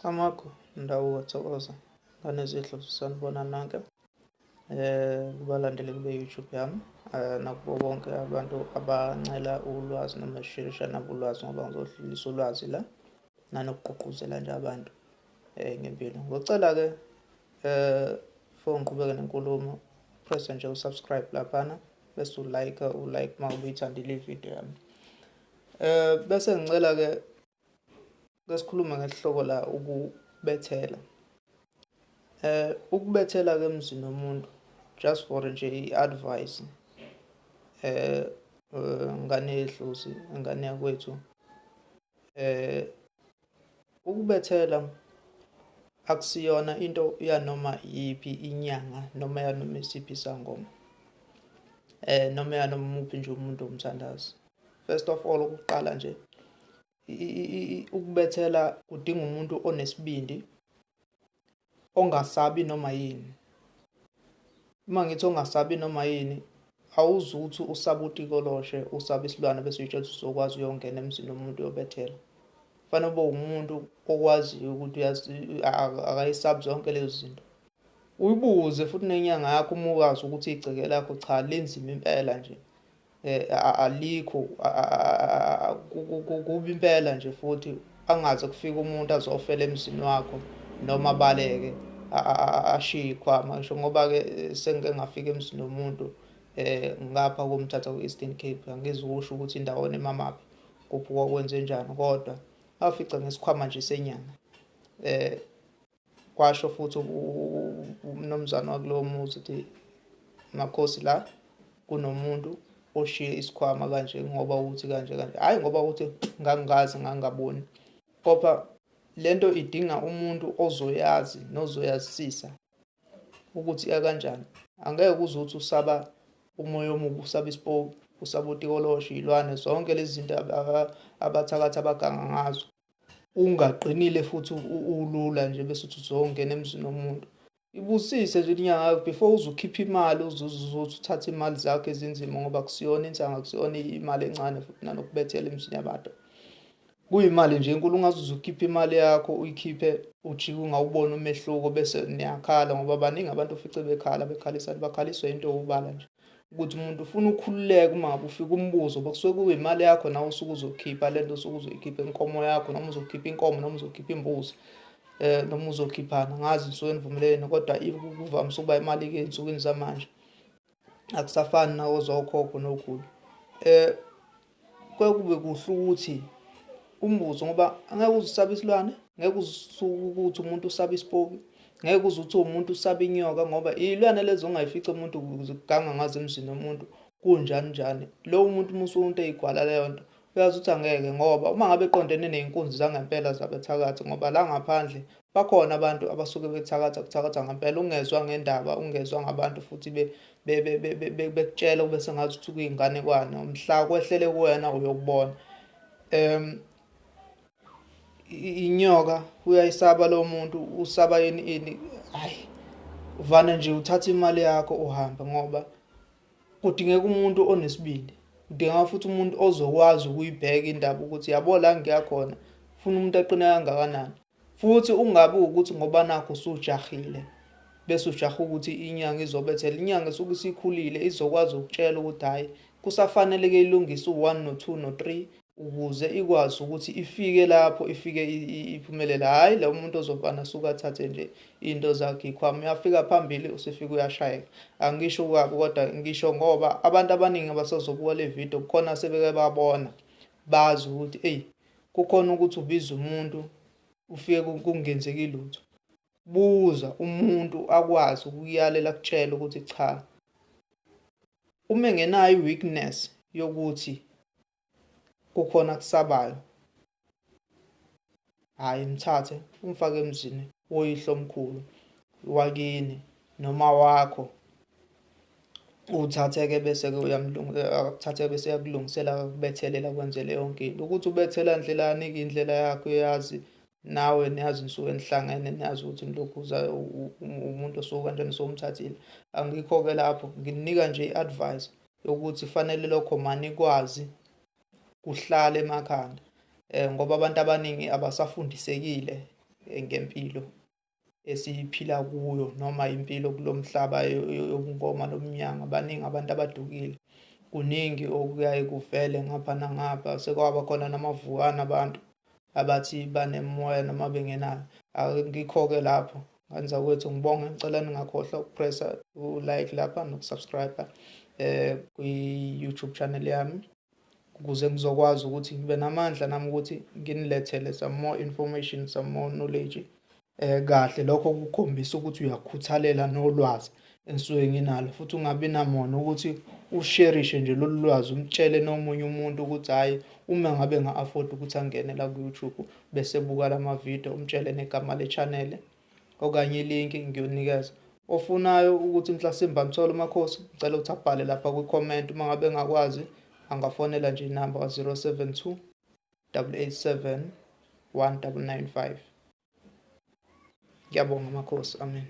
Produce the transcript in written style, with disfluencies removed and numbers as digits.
Amakho ndawo wathokoza nganezidlo sanibona nanke kubalandeli be-YouTube yami nakubo bonke abantu abancela ulwazi noma eshirisha nabo ulwazi ngoba ngizodlulisa ulwazi la nanokugqugquzela nje abantu ngempilo. Ngocela-ke for ngiqhubeke nenkulumo, press nje usubscribe laphana bese ulike uma uyithandile ividiyo yami. Bese ngicela-ke sikhulume ngesihloko la ukubethela. Ukubethela-ke emzini womuntu just for nje i-advice ngane yedlozi, ingane yakwethu. Ukubethela akusiyona into yanoma yiphi inyanga noma yanoma isiphi isangoma noma yanoma umuphi nje umuntu omthandazi. First of all, ukuqala nje ukubethela kudinga umuntu onesibindi, ongasabi noma yini. Uma ngithi ongasabi noma yini, awuzuthi usaba utikoloshe, usaba isilwane bese uyitshela ukuthi uzokwazi uyongena emzini womuntu uyobethela. Kufanele ube umuntu okwaziyo ukuthi akayisabi zonke lezo zinto. Uyibuze futhi nenyanga yakho uma ukazi ukuthi igceke lakho cha lenzima impela nje. Alikho kubi impela nje futhi angaze kufika umuntu azofela emzini wakho noma abaleke ashiye ikhwama ngisho ngoba-ke sengike ngafika emzini womuntu ngapha komthatha ku-Eastern Cape. Angizukusho ukuthi indawo emamaphi kuphi kwakwenze njani, kodwa afica ngesikhwama nje senyanga. Kwasho futhi umnumzane wakulowo muzi ukuthi makhosi la kunomuntu oshiye isikhwama kanje ngoba uthi kanje kanje, hhayi ngoba uthi ngangingazi ngangaboni. Kodwa lento idinga umuntu ozoyazi nozoyazisisa ukuthi kanjani. Angeke uze uthi usaba umoya omubi, usaba isipoki, usaba utikoloshe, iy'lwane, zonke lezi zinto abathakathi abaganga ngazo, ungaqinile futhi ulula nje bese uthi uzongena emzini womuntu. Ibusise nje inyanga yakho before uze ukhiphe imali, uzothi uthathe imali zakho ezinzima ngoba kusiyona insanga, kusiyona imali encane futhi nanokubethela emzini yabantu. Kuyimali nje enkulu, ungaze uze ukhiphe imali yakho uyikhiphe ujike ungawuboni umehluko bese niyakhala ngoba baningi abantu ofice bakhaliswa into yokubala nje. Ukuthi umuntu ufuna ukhululeka uma ngabe ufika umbuzo bakusuke kuyimali yakho nawe usuke uzokhipha lento osuke uzoyikhipha inkomo yakho noma uzokhipha inkomo noma uzokhipha imbuzi noma uzokhiphana. Ngazi nisuke nivumelene kodwa kuvamise ukuba imali-ke ey'nsukwini zamanje akusafani nawo zokhokho nokhulu. Kube kuhle ukuthi umbuzo ngoba angeke uze usabe isilwane, ngeke usuke ukuthi umuntu usaba isipoki, ngeke uze uthi umuntu usaba inyoka ngoba iy'lwane lezo ongayifica umuntu kuganga ngazo emzini womuntu kunjani njani. Lowo muntu uma usumuntu eyigwala leyo nto uyazi ukuthi angeke, ngoba uma ngabe eqondene ney'nkunzi zangempela zabethakathi, ngoba la ngaphandle bakhona abantu abasuke kuthakatha ngempela, ungezwa ngendaba, ungezwa ngabantu futhi bekutshela ube sengathi uthi kuyinganekwane. Mhla kwehlele kuwena uyokubona. Inyoka uyayisaba lo muntu, usaba ini, hhayi uvane nje uthathe imali yakho uhambe ngoba kudingeka umuntu onesibindi. Kudingeka futhi umuntu ozokwazi ukuyibheka indaba ukuthi yabo la ngiyakhona ufuna umuntu aqine kangakanani. Futhi ungabi ukuthi ngoba nakho usujahile bese ujaha ukuthi inyanga izobethela. Inyanga isuke isikhulile izokwazi ukutshela ukuthi hhayi kusafanele-ke ilungise u-1 no-2 no-3 ukuze ikwazi ukuthi ifike lapho ifike iphumelele. Hhayi lo muntu ozofana suke athathe nje into zakhe ikhwama, uyafika phambili usefika uyashayeka. Angisho kabi kodwa ngisho ngoba abantu abaningi abasazobuka le video kukhona sebeke babona bazi ukuthi kukhona ukuthi ubize umuntu ufike kungenzeki lutho. Buza umuntu akwazi ukuyalela kutshela ukuthi cha, uma engenayo i-weakness yokuthi kukhona kusabayo, hhayi mthathe umfake emzini woyihlo omkhulu wakini noma wakho. Uthathe-ke bese-ke akuthathe-ke bese yakulungisela akubethelela kwenzele yonke into. Ukuthi ubethela ndlelani-ke indlela yakho uyazi, nawe niyazi nisuke nihlangene niyazi ukuthi nilokhuza umuntu osuke kanjani somthathile. Angikho-ke lapho ngininika nje i-advice yokuthi fanele lokho manikwazi kuhlale emakhanda ngoba abantu abaningi abasafundisekile ngempilo esiphila kuyo noma impilo kulomhlaba yobunkoma lomnyanga. Baningi abantu abadukile, kuningi okuyaye kuvele ngapha nangapha. Sekwaba khona namavukana abantu abathi banemoya noma bengenayo. Ngikho-ke lapho ngenza kwethu ngibonge, ngicela ningakhohlwa ukupressa u-like lapha nokusubscribe kwi-YouTube channel yami, ukuze ngizokwazi ukuthi ngibe namandla nami ukuthi nginilethele some more information, some more knowledge. Kahle lokho kukhombisa ukuthi uyakhuthalela nolwazi enisuke nginalo, futhi ungabi namona ukuthi usherishe nje lolu lwazi, umtshele nomunye umuntu ukuthi hhayi, uma ngabe nga-afford ukuthi angene la ku-YouTube bese buka lamavidiyo, umtshele negama le-channel okanye ilinki ngiyonikeza. Ofunayo ukuthi mhlasimbe amthole uMakhosi, ngicela ukuthi abhale lapha kwi-comment. Uma ngabe engakwazi angafonela nje inamba 072 887 1995. Ngiyabonga Makhosi, amen.